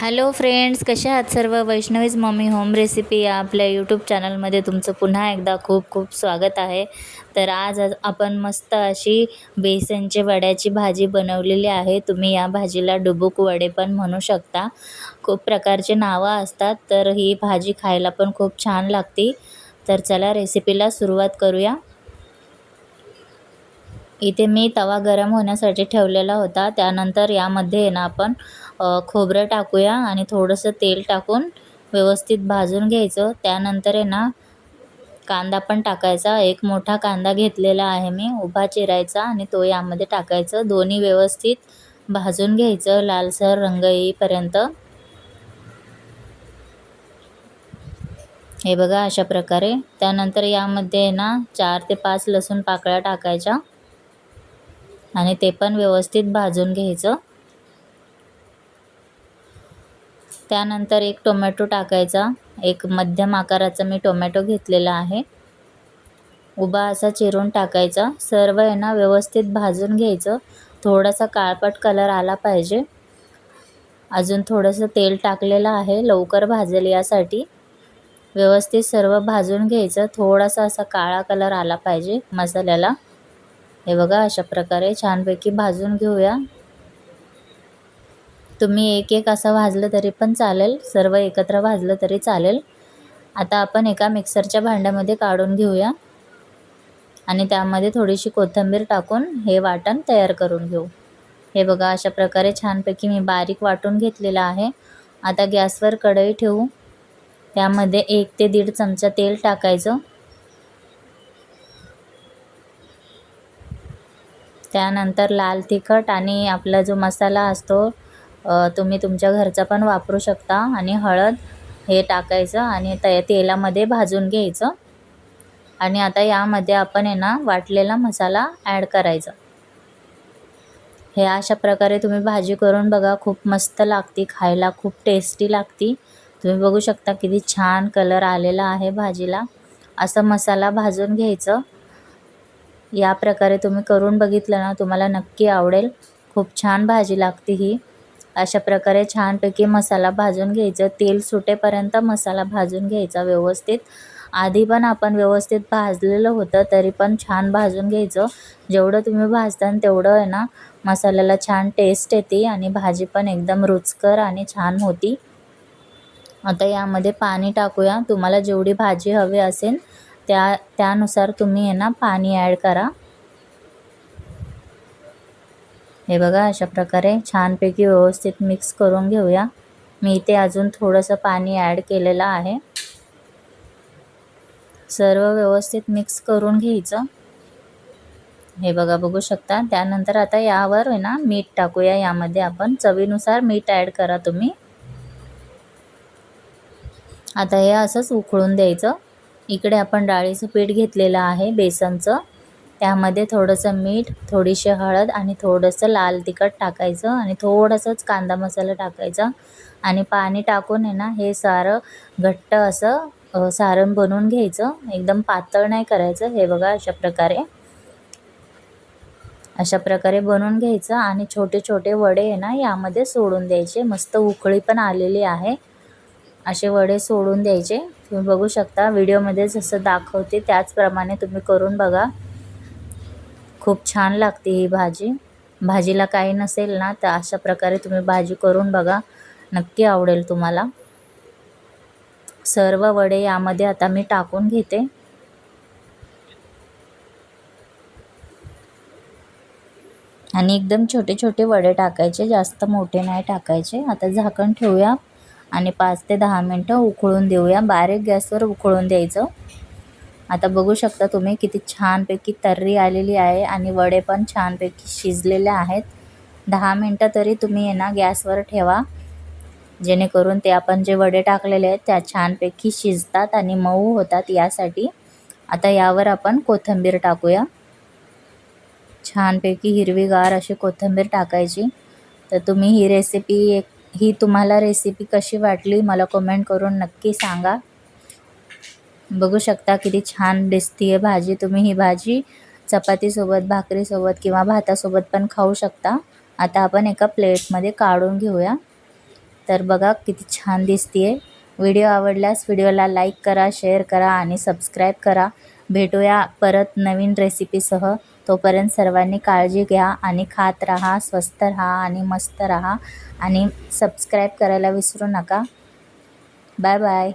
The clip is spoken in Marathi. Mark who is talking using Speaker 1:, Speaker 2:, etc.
Speaker 1: हॅलो फ्रेंड्स, कशा आहात सर्व? वैष्णवीज मम्मी होम रेसिपी या आपल्या यूट्यूब चॅनलमध्ये तुमचं पुन्हा एकदा खूप खूप स्वागत आहे. तर आज आपण मस्त अशी बेसनची वड्याची भाजी बनवलेली आहे. तुम्ही या भाजीला डुबुक वडे पण म्हणू शकता. खूप प्रकारचे नावं असतात, तर ही भाजी खायला पण खूप छान लागते. तर चला रेसिपीला सुरुवात करूया. इथे मी तवा गरम होण्यासाठी ठेवलेला होता. त्यानंतर यामध्ये ना आपण खोबरं टाकूया आणि थोडंसं तेल टाकून व्यवस्थित भाजून घ्यायचं. त्यानंतर आहे ना कांदा पण टाकायचा. एक मोठा कांदा घेतलेला आहे मी, उभा चिरायचा आणि तो यामध्ये टाकायचं. दोन्ही व्यवस्थित भाजून घ्यायचं लालसर रंग येईपर्यंत. हे बघा अशा प्रकारे. त्यानंतर यामध्ये ना 4 ते 5 लसूण पाकळ्या टाकायच्या आणि ते पण व्यवस्थित भाजून घ्यायचं. त्यानंतर एक टोमॅटो टाकायचा. एक मध्यम आकाराचा मी टोमॅटो घेतलेला आहे, उभा असा चिरून टाकायचा. सर्व आहे ना व्यवस्थित भाजून घ्यायचं. थोडासा काळपट कलर आला पाहिजे. अजून थोडंसं तेल टाकलेलं आहे लवकर भाजेल यासाठी. व्यवस्थित सर्व भाजून घ्यायचं. थोडासा असा काळा कलर आला पाहिजे मसाल्याला. हे बघा अशा प्रकारे छानपैकी भाजून घेऊया. तुम्ही एक एक असं भाजलं तरी पण चालेल, सर्व एकत्र भाजलं तरी चालेल. आता आपण एका मिक्सरच्या भांड्यामध्ये काढून घेऊया आणि त्यामध्ये थोडीशी कोथिंबीर टाकून हे वाटण तयार करून घेऊ. हे बघा अशा प्रकारे छानपैकी मी बारीक वाटून घेतलेलं आहे. आता गॅसवर कढई ठेवू. त्यामध्ये 1 ते 1.5 चमचा तेल टाकायचं. त्यानंतर लाल तिखट आणि आपला जो मसाला असतो तुम्ही तुमच्या घरचा पण वापरू शकता, आणि हळद हे टाकायचं आणि तेलामध्ये भाजून घ्यायचं. आणि आता यामध्ये आपण आहे ना वाटलेला मसाला ॲड करायचा. हे अशा प्रकारे तुम्ही भाजी करून बघा, खूप मस्त लागते खायला, खूप टेस्टी लागते. तुम्ही बघू शकता किती छान कलर आलेला आहे भाजीला. असं मसाला भाजून घ्यायचं. या प्रकारे तुम्ही करून बघितलं ना तुम्हाला नक्की आवडेल. खूप छान भाजी लागते ही. अशा प्रकारे छानपैकी मसाला भाजून घ्यायचं. तेल सुटेपर्यंत मसाला भाजून घ्यायचा व्यवस्थित. आधी पण आपण व्यवस्थित भाजलेलं होतं, तरी पण छान भाजून घ्यायचं. जेवढं तुम्ही भाजतान तेवढं आहे ना मसाल्याला छान टेस्ट येते आणि भाजी पण एकदम रुचकर आणि छान होती. आता यामध्ये पाणी टाकूया. तुम्हाला जेवढी भाजी हवी असेल त्यानुसार तुम्ही आहे ना पाणी ॲड करा. हे बघा अशा प्रकारे छानपैकी व्यवस्थित मिक्स करून घेऊया. मी इथे अजून थोडंसं पाणी ॲड केलेलं आहे. सर्व व्यवस्थित मिक्स करून घ्यायचं. हे बघा बघू शकता. त्यानंतर आता यावर आहे ना मीठ टाकूया. यामध्ये आपण चवीनुसार मीठ ॲड करा तुम्ही. आता हे असंच उकळून द्यायचं. इकडे आपण डाळीचं पीठ घेतलेलं आहे बेसनचं. त्यामध्ये थोडंसं मीठ, थोडीशी हळद आणि थोडंसं लाल तिखट टाकायचं आणि थोडंसंच कांदा मसाला टाकायचा आणि पाणी टाकून आहे ना हे सारं घट्ट असं सारण बनवून घ्यायचं. एकदम पातळ नाही करायचं. हे बघा अशा प्रकारे बनवून घ्यायचं आणि छोटे छोटे वडे आहे ना यामध्ये सोडून द्यायचे. मस्त उकळी पण आलेली आहे. असे वडे सोडून द्यायचे. तुम्ही बघू शकता व्हिडिओमध्ये जसं दाखवते त्याचप्रमाणे तुम्ही करून बघा. खूप छान लागते ही भाजी. भाजीला काही नसेल ना तर अशा प्रकारे तुम्ही भाजी करून बघा, नक्की आवडेल तुम्हाला. सर्व वडे यामध्ये आता मी टाकून घेते. आणि एकदम छोटे छोटे वडे टाकायचे, जास्त मोठे नाही टाकायचे. आता झाकण ठेवूया आणि 5 ते 10 मिनटं उकळून देऊया. बारीक गॅसवर उकळून द्यायचं. आता बघू शकता तुम्ही किती छानपैकी तर्री आलेली आहे आणि वडे पण छानपैकी शिजलेले आहेत. 10 मिनटं तरी तुम्ही आहे ना गॅसवर ठेवा, जेणेकरून ते आपण जे वडे टाकलेले आहेत त्या छानपैकी शिजतात आणि मऊ होतात यासाठी. आता यावर आपण कोथिंबीर टाकूया. छानपैकी हिरवीगार अशी कोथिंबीर टाकायची. तर तुम्ही ही तुम्हाला रेसिपी कशी वाटली मला कमेंट करून नक्की सांगा. बघू शकता किती छान दिसतीये भाजी. तुम्ही ही भाजी चपातीसोबत, भाकरीसोबत किंवा भातासोबत पण खाऊ शकता. आता आपण एका प्लेटमध्ये काढून घेऊया. तर बघा किती छान दिसते. व्हिडिओ आवडल्यास व्हिडिओला लाईक करा, शेअर करा आणि सबस्क्राईब करा. भेटूया परत नवीन रेसिपीसह. तोपर्यंत सर्वांनी काळजी घ्या आणि खात राहा, स्वस्त राहा आणि मस्त राहा आणि सबस्क्राईब करायला विसरू नका. Bye bye.